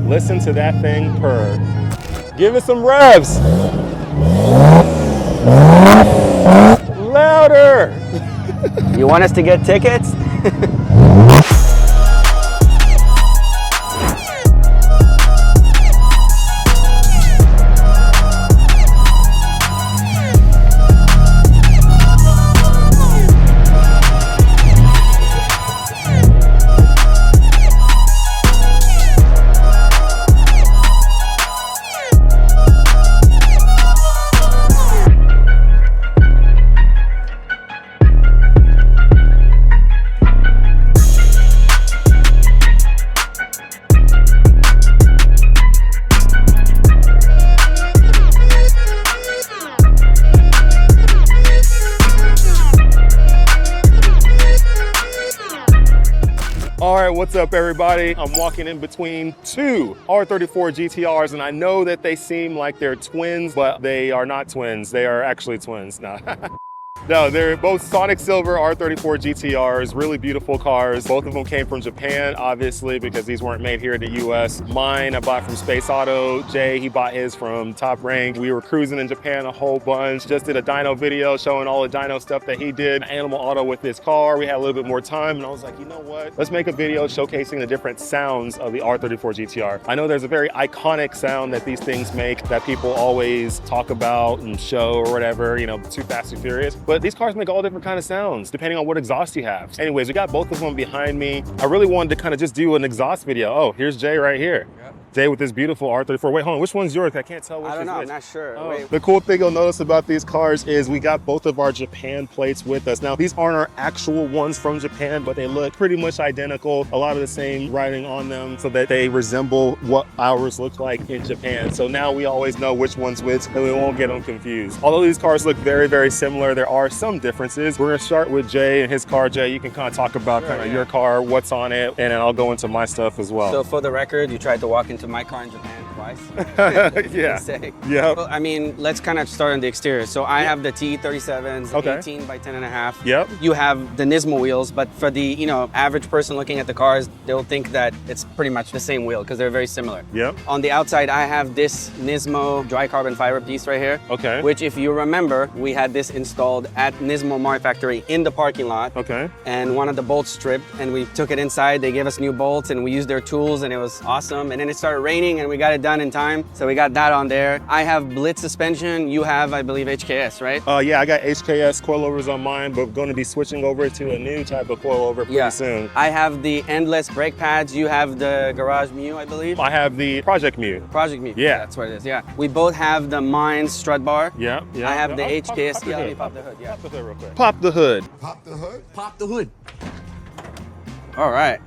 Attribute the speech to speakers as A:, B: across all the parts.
A: Listen to that thing purr. Give it some revs. Louder.
B: You want us to get tickets?
A: All right, what's up everybody? I'm walking in between two R34 GTRs and I know that they seem like they're twins, but they are not twins. They are actually twins. Nah. No, they're both Sonic Silver R34 GTRs, really beautiful cars. Both of them came from Japan, obviously, because these weren't made here in the US. Mine, I bought from Space Auto. Jay, he bought his from Top Rank. We were cruising in Japan a whole bunch. Just did a dyno video showing all the dyno stuff that he did. Animal Auto with this car. We had a little bit more time and I was like, you know what? Let's make a video showcasing the different sounds of the R34 GTR. I know there's a very iconic sound that these things make that people always talk about and show or whatever, you know, Too Fast, Too Furious. But these cars make all different kind of sounds depending on what exhaust you have. Anyways, we got both of them behind me. I really wanted to kind of just do an exhaust video. Oh, here's Jay right here. Yep. Jay with this beautiful R34. Wait, hold on, which one's yours? I can't tell which is which.
B: I don't know, I'm not sure.
A: Oh. The cool thing you'll notice about these cars is we got both of our Japan plates with us. Now, these aren't our actual ones from Japan, but they look pretty much identical. A lot of the same writing on them so that they resemble what ours look like in Japan. So now we always know which one's which and we won't get them confused. Although these cars look very, very similar, there are some differences. We're gonna start with Jay and his car. Jay, you can kind of talk about your car, what's on it, and then I'll go into my stuff as well.
B: So for the record, you tried to walk into my car in Japan twice.
A: Yeah. Yeah.
B: Well, I mean, let's kind of start on the exterior. So I have the T37s, 18 by 10.5.
A: Yep.
B: You have the Nismo wheels, but for the average person looking at the cars, they'll think that it's pretty much the same wheel because they're very similar.
A: Yep.
B: On the outside, I have this Nismo dry carbon fiber piece right here.
A: Okay.
B: Which, if you remember, we had this installed at Nismo Mari factory in the parking lot.
A: Okay.
B: And one of the bolts stripped, and we took it inside. They gave us new bolts, and we used their tools, and it was awesome. And then it started raining, and we got it done in time. So we got that on there. I have BLITZ suspension. You have, I believe, HKS, right?
A: Yeah, I got HKS coilovers on mine, but going to be switching over to a new type of coilover pretty soon.
B: I have the endless brake pads. You have the Garage Mu, I believe.
A: I have the Project Mu.
B: Project Mu.
A: Yeah.
B: That's what it is, yeah. We both have the Mines strut bar.
A: Yeah, yeah.
B: I have the HKS.
A: Pop
B: Let me pop the hood, yeah.
A: Pop the hood real quick. Pop the hood.
C: Pop the hood?
B: Pop the hood. All right.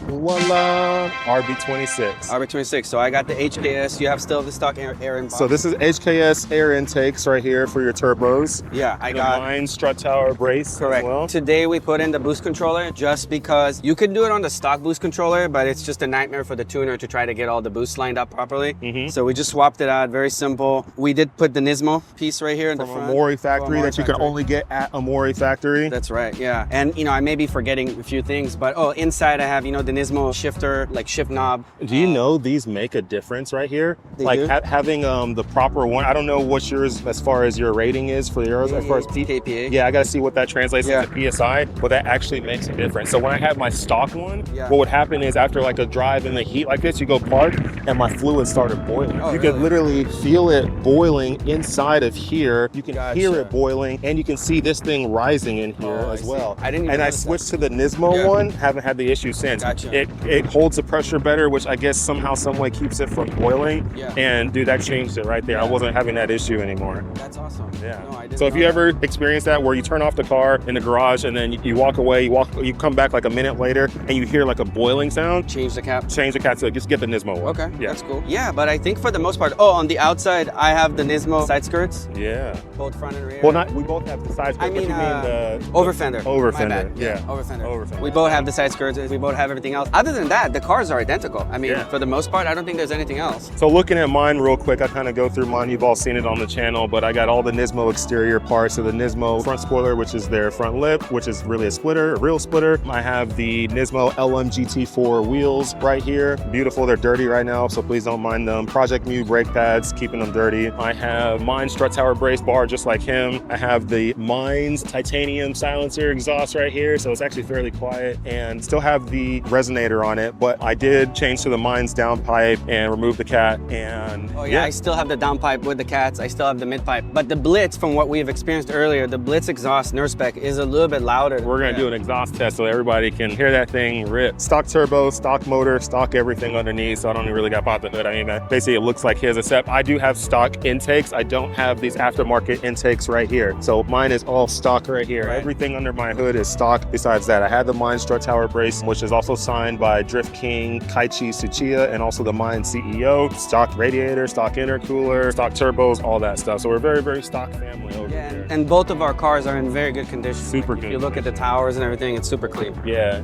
A: Voila, RB26.
B: RB26, so I got the HKS, you have still the stock air in box.
A: So this is HKS air intakes right here for your turbos.
B: Yeah, I got
A: mine strut tower brace.
B: Correct.
A: As well.
B: Today we put in the boost controller just because you can do it on the stock boost controller, but it's just a nightmare for the tuner to try to get all the boosts lined up properly. So we just swapped it out, very simple. We did put the Nismo piece right here in the front.
A: From a Mori factory that you can only get at a Mori factory.
B: That's right, yeah. And I may be forgetting a few things, but inside I have, the Nismo shifter, like shift knob.
A: Do you know these make a difference right here?
B: They do?
A: Having the proper one. I don't know what yours as far as your rating is for yours, as far as
B: kPa.
A: Yeah, I gotta see what that translates into PSI, but that actually makes a difference. So when I have my stock one, what would happen is after like a drive in the heat like this, you go park and my fluid started boiling. You could literally feel it boiling inside of here. You can hear it boiling and you can see this thing rising in here as well. I switched to the Nismo one, haven't had the issue since. It holds the pressure better, which I guess somehow, some way keeps it from boiling. And dude, that changed it right there. I wasn't having that issue anymore.
B: That's awesome.
A: Yeah. No, so if you ever experience that where you turn off the car in the garage and then you walk away, you come back like a minute later and you hear like a boiling sound.
B: Change the cap.
A: Change the cap, so just get the Nismo one.
B: Okay, that's cool. Yeah, but I think for the most part, on the outside, I have the Nismo side skirts.
A: Yeah.
B: Both front and rear.
A: Well, we both have the side skirts.
B: I mean,
A: the
B: over fender.
A: Over
B: My
A: fender.
B: bad.
A: Yeah.
B: Over fender.
A: Over fender.
B: We both have the side skirts. We both have everything anything else. Other than that, the cars are identical. I mean,
A: Yeah.
B: for the most part, I don't think there's anything else.
A: So looking at mine real quick, I kind of go through mine. You've all seen it on the channel, but I got all the Nismo exterior parts. So the Nismo front spoiler, which is their front lip, which is really a splitter, a real splitter. I have the Nismo LM-GT4 wheels right here. Beautiful, they're dirty right now, so please don't mind them. Project Mu brake pads, keeping them dirty. I have mine strut tower brace bar, just like him. I have the Mine's titanium silencer exhaust right here, so it's actually fairly quiet, and still have the resonator on it, but I did change to the Mine's downpipe and remove the cat, and
B: Oh yeah, I still have the downpipe with the cats. I still have the mid-pipe. But the BLITZ, from what we've experienced earlier, the BLITZ exhaust Spec is a little bit louder.
A: We're gonna do an exhaust test so everybody can hear that thing rip. Stock turbo, stock motor, stock everything underneath, so I don't really got pop the hood. I mean, basically it looks like his, except I do have stock intakes. I don't have these aftermarket intakes right here. So mine is all stock right here.
B: Right.
A: Everything under my hood is stock. Besides that, I had the Mine strut tower brace, which is also signed by Drift King Kaichi Tsuchiya, and also the Mine CEO. Stock radiator, stock intercooler, stock turbos, all that stuff. So we're very, very stock family over here.
B: And both of our cars are in very good condition.
A: Super good
B: If you look at the towers and everything, it's super clean.
A: Yeah,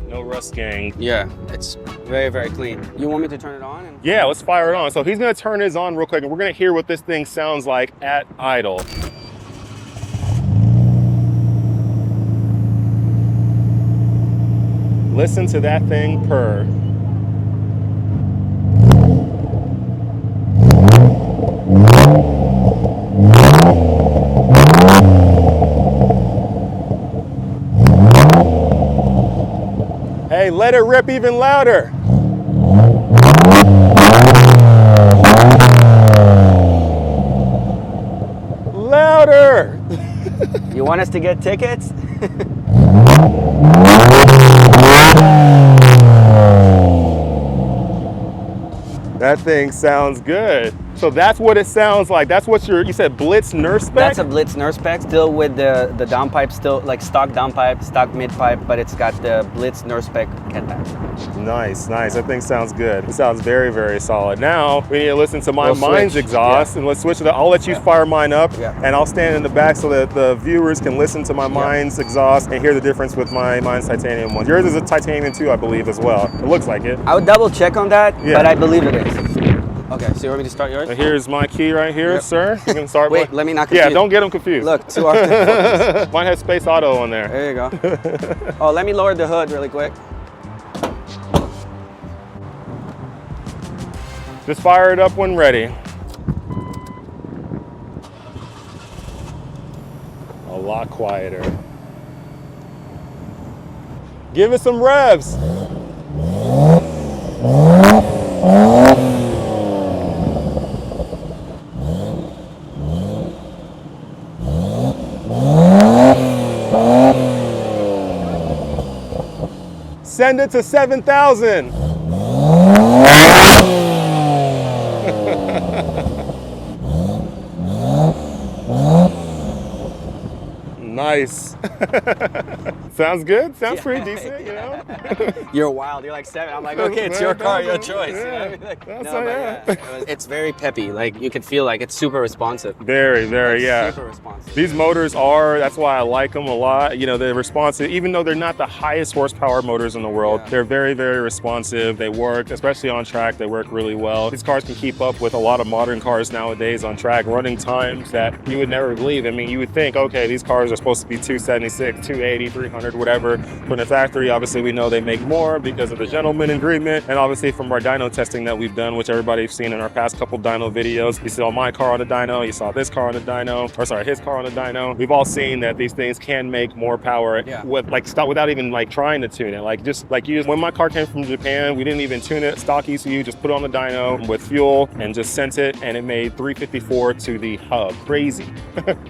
A: no rust gang.
B: Yeah, it's very, very clean. You want me to turn it on?
A: Yeah, let's fire it on. So he's gonna turn his on real quick, and we're gonna hear what this thing sounds like at idle. Listen to that thing purr. Hey, let it rip even louder. Louder.
B: You want us to get tickets?
A: That thing sounds good. So that's what it sounds like. That's what you said BLITZ Spec?
B: That's a BLITZ Spec, still with the downpipe, still like stock downpipe, stock midpipe, but it's got the BLITZ Spec cat back.
A: Nice, nice. That thing sounds good. It sounds very, very solid. Now we need to listen to my
B: We'll
A: Mine's
B: switch.
A: exhaust, and let's switch it. I'll let you fire mine up,
B: Yeah.
A: and I'll stand in the back so that the viewers can listen to my Mine's exhaust and hear the difference with my Mine's titanium one. Yours is a titanium too, I believe, as well. It looks like it.
B: I would double check on that,
A: Yeah.
B: but I believe it is. Okay, so you want me to start yours?
A: So here's my key right here,
B: Yep.
A: sir. You can start.
B: Wait, let me not
A: Yeah,
B: confuse.
A: don't get them confused.
B: Look, 2 R34.
A: Mine has Space Auto on there.
B: There you go. Oh, let me lower the hood really quick.
A: Just fire it up when ready. A lot quieter. Give it some revs. Send it to 7,000. Nice. Sounds good. Sounds pretty decent, you know?
B: You're wild. You're like 7. I'm like, okay, it's your car, your choice. You know what I mean? Like,
A: That's
B: no,
A: so,
B: but yeah, it's very peppy. Like you can feel like it's super responsive.
A: Very, very, yeah.
B: Super responsive.
A: These motors are, that's why I like them a lot. You know, they're responsive, even though they're not the highest horsepower motors in the world,
B: Yeah.
A: they're very, very responsive. They work, especially on track, they work really well. These cars can keep up with a lot of modern cars nowadays on track, running times that you would never believe. I mean, you would think, okay, these cars are supposed to be 276, 280, 300, whatever. From the factory, obviously we know they make more because of the gentleman agreement, and obviously from our dyno testing that we've done, which everybody's seen in our past couple dyno videos. You saw my car on the dyno, you saw this car on the dyno, or sorry, his car on the dyno. We've all seen that these things can make more power with like stop without even like trying to tune it. Like just like you, when my car came from Japan, we didn't even tune it. Stock ECU, just put it on the dyno with fuel and just sent it, and it made 354 to the hub. Crazy.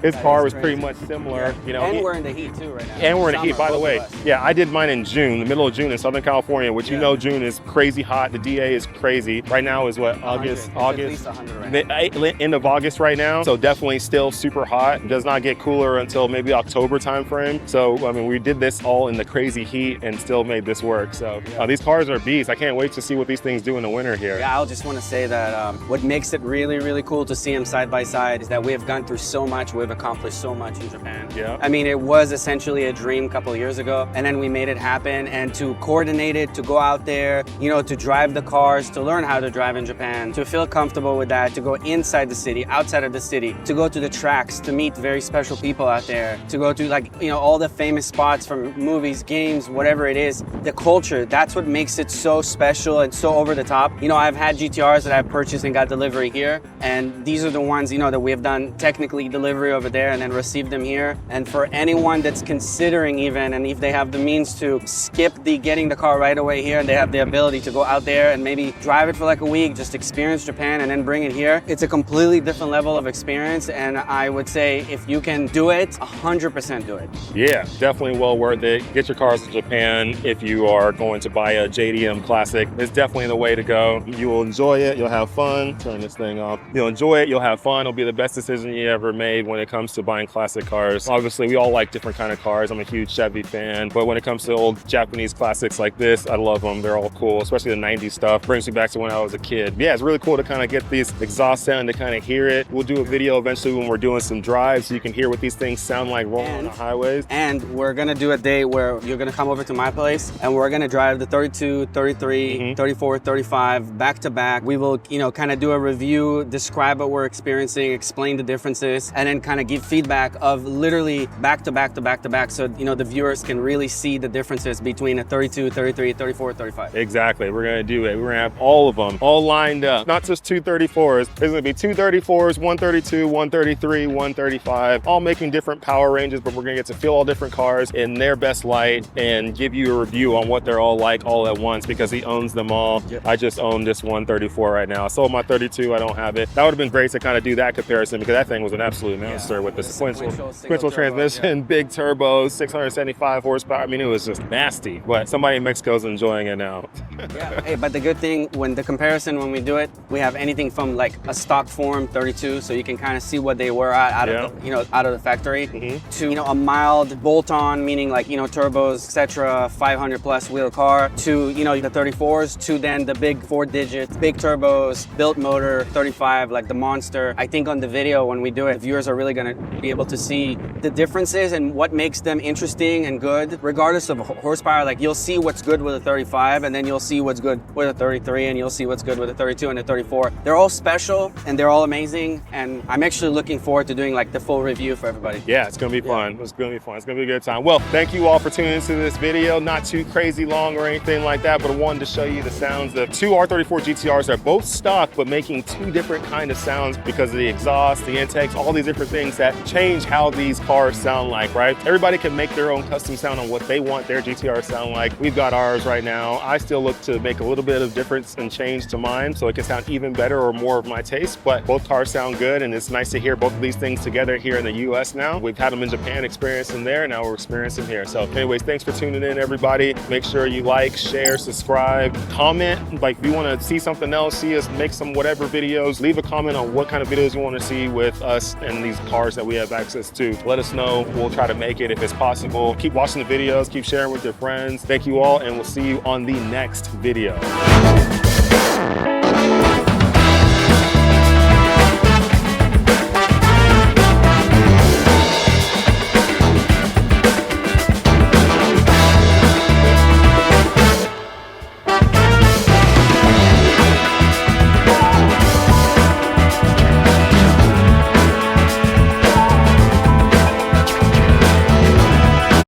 A: His car was pretty much similar, you know.
B: And we're in the heat too right now.
A: And we're in the heat,
B: Summer,
A: by the
B: both
A: way.
B: of us.
A: Yeah, I did mine in June, the middle of June in Southern California, which you
B: Yeah.
A: know June is crazy hot. The DA is crazy. Right now is what, August?
B: 100. It's at least 100 right now.
A: End of August right now. So definitely still super hot. It does not get cooler until maybe October timeframe. So, I mean, we did this all in the crazy heat and still made this work. So these cars are beasts. I can't wait to see what these things do in the winter here.
B: Yeah, I'll just want to say that what makes it really, really cool to see them side by side is that we have gone through so much, we've accomplished so much in Japan.
A: Yeah.
B: I mean, it was was essentially a dream a couple of years ago, and then we made it happen. And to coordinate it, to go out there, you know, to drive the cars, to learn how to drive in Japan, to feel comfortable with that, to go inside the city, outside of the city, to go to the tracks, to meet very special people out there, to go to, like, you know, all the famous spots from movies, games, whatever it is. The culture, that's what makes it so special and so over the top. You know, I've had GTRs that I've purchased and got delivery here, and these are the ones, you know, that we have done technically delivery over there and then received them here. And for anyone that's considering even, and if they have the means to skip the getting the car right away here, and they have the ability to go out there and maybe drive it for like a week, just experience Japan and then bring it here, it's a completely different level of experience. And I would say if you can do it, 100% do it.
A: Yeah, definitely well worth it. Get your cars to Japan if you are going to buy a JDM Classic. It's definitely the way to go. You will enjoy it. You'll have fun. Turn this thing off. You'll enjoy it. You'll have fun. It'll be the best decision you ever made when it comes to buying classic cars. Obviously, we all like different kind of cars. I'm a huge Chevy fan, but when it comes to old Japanese classics like this, I love them. They're all cool, especially the 90s stuff. Brings me back to when I was a kid. Yeah, it's really cool to kind of get these exhaust sound, to kind of hear it. We'll do a video eventually when we're doing some drives so you can hear what these things sound like rolling on the highways.
B: And we're gonna do a day where you're gonna come over to my place and we're gonna drive the 32, 33, 34, 35 back to back. We will, you know, kind of do a review, describe what we're experiencing, explain the differences, and then kind of give feedback of literally back to back to back to back, so, you know, the viewers can really see the differences between a 32, 33, 34, 35.
A: Exactly. We're gonna do it. We're gonna have all of them all lined up. Not just 234s. There's gonna be 234s, 132, 133, 135, all making different power ranges, but we're gonna get to feel all different cars in their best light and give you a review on what they're all like all at once, because he owns them all. Yep. I just own this 134 right now. I sold my 32, I don't have it. That would have been great to kind of do that comparison, because that thing was an absolute monster with the sequential transmission, big turbo, 675 horsepower. I mean, it was just nasty, but somebody in Mexico's enjoying it now.
B: Yeah. Hey, but the good thing, when the comparison, when we do it, we have anything from like a stock form 32, so you can kind of see what they were at out of the, you know, out of the factory, to, you know, a mild bolt-on, meaning like, you know, turbos, etc., 500 plus wheel car, to, you know, the 34s, to then the big 4-digit, big turbos, built motor, 35, like the monster. I think on the video when we do it, viewers are really gonna be able to see the differences and what makes them interesting and good, regardless of horsepower. Like, you'll see what's good with a 35, and then you'll see what's good with a 33, and you'll see what's good with a 32 and a 34. They're all special and they're all amazing, and I'm actually looking forward to doing like the full review for everybody.
A: Yeah, it's gonna be fun. It's gonna be fun. It's gonna be a good time. Well, thank you all for tuning into this video. Not too crazy long or anything like that, but I wanted to show you the sounds of two R34 GTRs that are both stock, but making two different kind of sounds because of the exhaust, the intakes, all these different things that change how these cars sound like, right? Everybody can make their own custom sound on what they want their GTR to sound like. We've got ours right now. I still look to make a little bit of difference and change to mine so it can sound even better or more of my taste, but both cars sound good, and it's nice to hear both of these things together here in the US now. We've had them in Japan, experiencing there, now we're experiencing here. So anyways, thanks for tuning in, everybody. Make sure you like, share, subscribe, comment. Like, if you want to see something else, see us make some whatever videos, leave a comment on what kind of videos you want to see with us and these cars that we have access to. Let us know. We'll try to make it if it's possible. Keep watching the videos, keep sharing with your friends. Thank you all, and we'll see you on the next video.